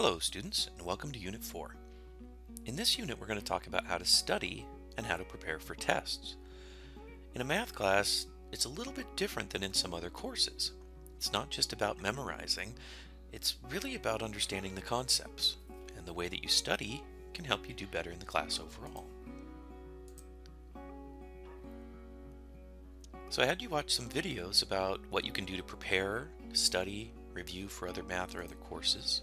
Hello students, and welcome to Unit 4. In this unit we're going to talk about how to study and how to prepare for tests. In a math class, it's a little bit different than in some other courses. It's not just about memorizing, it's really about understanding the concepts, and the way that you study can help you do better in the class overall. So I had you watch some videos about what you can do to prepare, study, review for other math or other courses.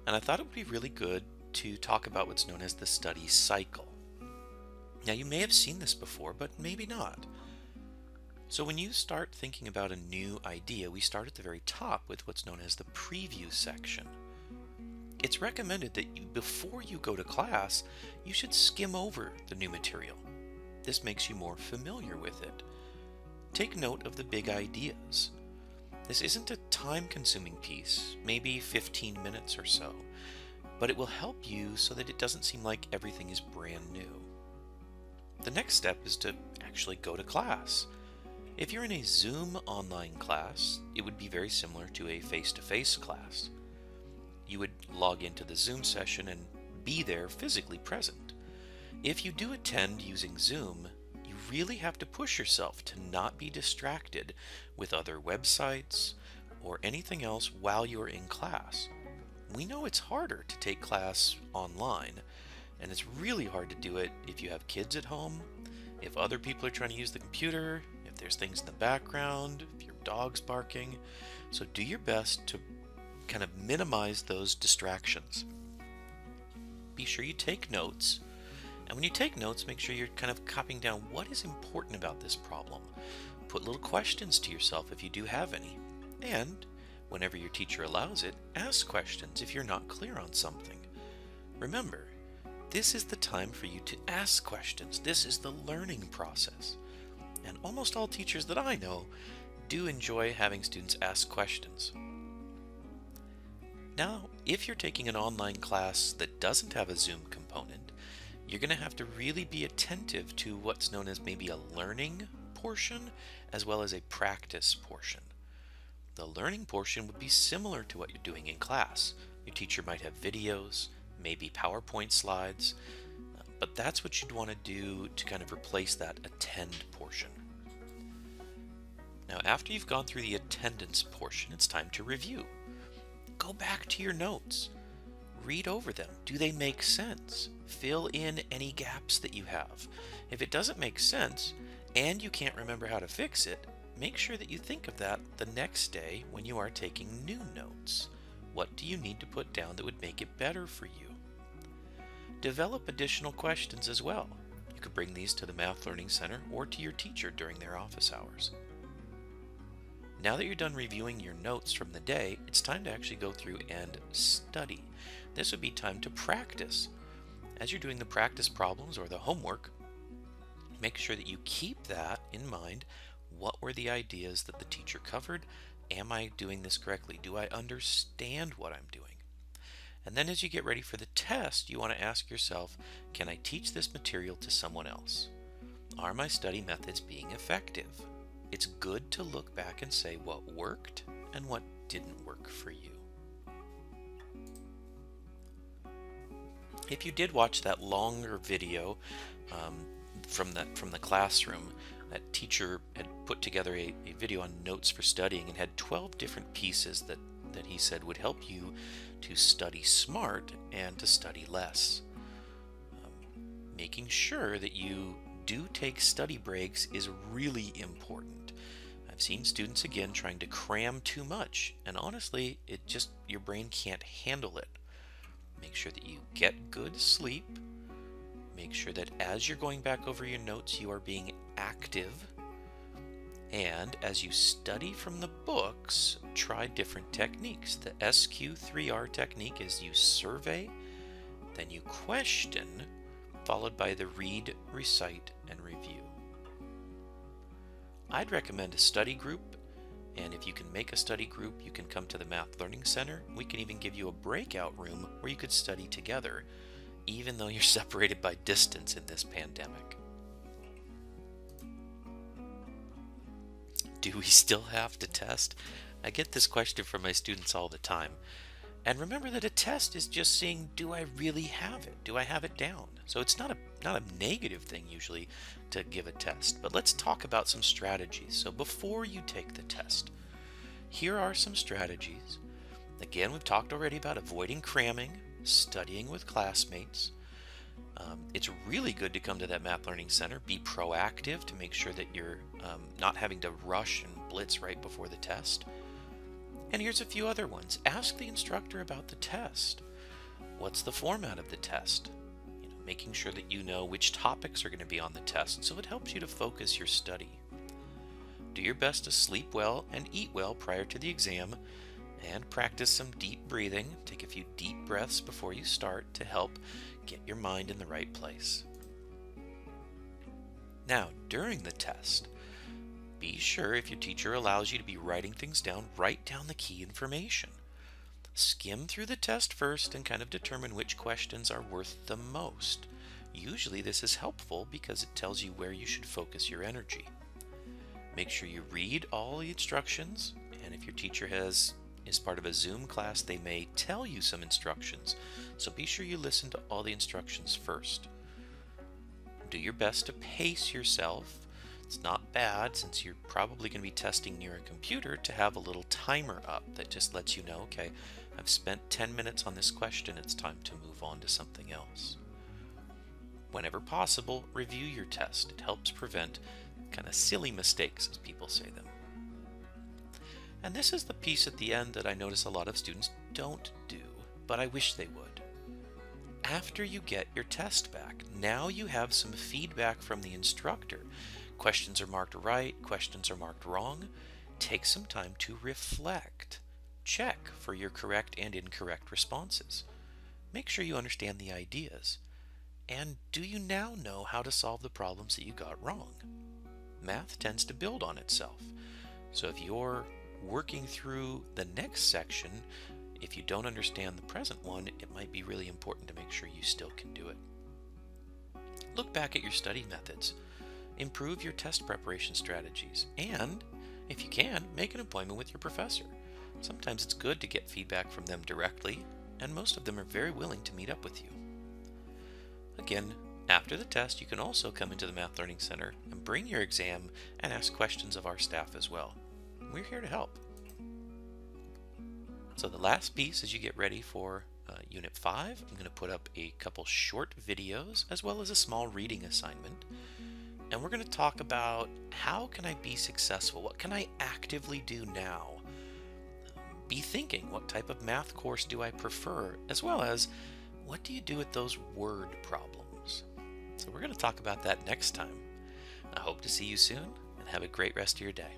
And I thought it would be really good to talk about what's known as the study cycle. Now you may have seen this before, but maybe not. So when you start thinking about a new idea, we start at the very top with what's known as the preview section. It's recommended that before you go to class, you should skim over the new material. This makes you more familiar with it. Take note of the big ideas. This isn't a time-consuming piece, maybe 15 minutes or so, but it will help you so that it doesn't seem like everything is brand new. The next step is to actually go to class. If you're in a Zoom online class, it would be very similar to a face-to-face class. You would log into the Zoom session and be there physically present. If you do attend using Zoom, you really have to push yourself to not be distracted with other websites or anything else while you're in class. We know it's harder to take class online, and it's really hard to do it if you have kids at home, if other people are trying to use the computer, if there's things in the background, if your dog's barking. So do your best to kind of minimize those distractions. Be sure you take notes. And when you take notes, make sure you're kind of copying down what is important about this problem. Put little questions to yourself if you do have any. And whenever your teacher allows it, ask questions if you're not clear on something. Remember, this is the time for you to ask questions. This is the learning process. And almost all teachers that I know do enjoy having students ask questions. Now, if you're taking an online class that doesn't have a Zoom component, you're going to have to really be attentive to what's known as maybe a learning portion as well as a practice portion. The learning portion would be similar to what you're doing in class. Your teacher might have videos, maybe PowerPoint slides, but that's what you'd want to do to kind of replace that attend portion. Now, after you've gone through the attendance portion, it's time to review. Go back to your notes. Read over them. Do they make sense? Fill in any gaps that you have. If it doesn't make sense and you can't remember how to fix it, make sure that you think of that the next day when you are taking new notes. What do you need to put down that would make it better for you? Develop additional questions as well. You could bring these to the Math Learning Center or to your teacher during their office hours. Now that you're done reviewing your notes from the day, it's time to actually go through and study. This would be time to practice. As you're doing the practice problems or the homework, make sure that you keep that in mind. What were the ideas that the teacher covered? Am I doing this correctly? Do I understand what I'm doing? And then as you get ready for the test, you want to ask yourself, can I teach this material to someone else? Are my study methods being effective? It's good to look back and say what worked and what didn't work for you. If you did watch that longer video from the classroom, that teacher had put together a video on notes for studying and had 12 different pieces that he said would help you to study smart and to study less. Making sure that you do take study breaks is really important. I've seen students again trying to cram too much, and honestly, your brain can't handle it. Make sure that you get good sleep. Make sure that as you're going back over your notes, you are being active. And as you study from the books, try different techniques. The SQ3R technique is you survey, then you question, followed by the read, recite, and review. I'd recommend a study group, and if you can make a study group, you can come to the Math Learning Center. We can even give you a breakout room where you could study together, even though you're separated by distance in this pandemic. Do we still have to test? I get this question from my students all the time. And remember that a test is just saying, do I really have it? Do I have it down? So it's not a negative thing usually to give a test. But let's talk about some strategies. So before you take the test, here are some strategies. Again, we've talked already about avoiding cramming, studying with classmates. It's really good to come to that Math Learning Center. Be proactive to make sure that you're not having to rush and blitz right before the test. And here's a few other ones. Ask the instructor about the test. What's the format of the test? Making sure that you know which topics are going to be on the test so it helps you to focus your study. Do your best to sleep well and eat well prior to the exam, and practice some deep breathing. Take a few deep breaths before you start to help get your mind in the right place. Now, during the test, be sure, if your teacher allows you to be writing things down, write down the key information. Skim through the test first and kind of determine which questions are worth the most. Usually this is helpful because it tells you where you should focus your energy. Make sure you read all the instructions, and if your teacher is part of a Zoom class, they may tell you some instructions, so be sure you listen to all the instructions first. Do your best to pace yourself. It's not bad, since you're probably going to be testing near a computer, to have a little timer up that just lets you know, okay, I've spent 10 minutes on this question, it's time to move on to something else. Whenever possible, review your test. It helps prevent kind of silly mistakes, as people say them. And this is the piece at the end that I notice a lot of students don't do, but I wish they would. After you get your test back, now you have some feedback from the instructor. Questions are marked right, questions are marked wrong. Take some time to reflect. Check for your correct and incorrect responses. Make sure you understand the ideas. And do you now know how to solve the problems that you got wrong? Math tends to build on itself. So if you're working through the next section, if you don't understand the present one, it might be really important to make sure you still can do it. Look back at your study methods. Improve your test preparation strategies, and, if you can, make an appointment with your professor. Sometimes it's good to get feedback from them directly, and most of them are very willing to meet up with you. Again, after the test, you can also come into the Math Learning Center and bring your exam and ask questions of our staff as well. We're here to help. So the last piece, as you get ready for Unit 5, I'm going to put up a couple short videos as well as a small reading assignment. And we're going to talk about, how can I be successful? What can I actively do now? Be thinking, what type of math course do I prefer? As well as, what do you do with those word problems? So we're going to talk about that next time. I hope to see you soon, and have a great rest of your day.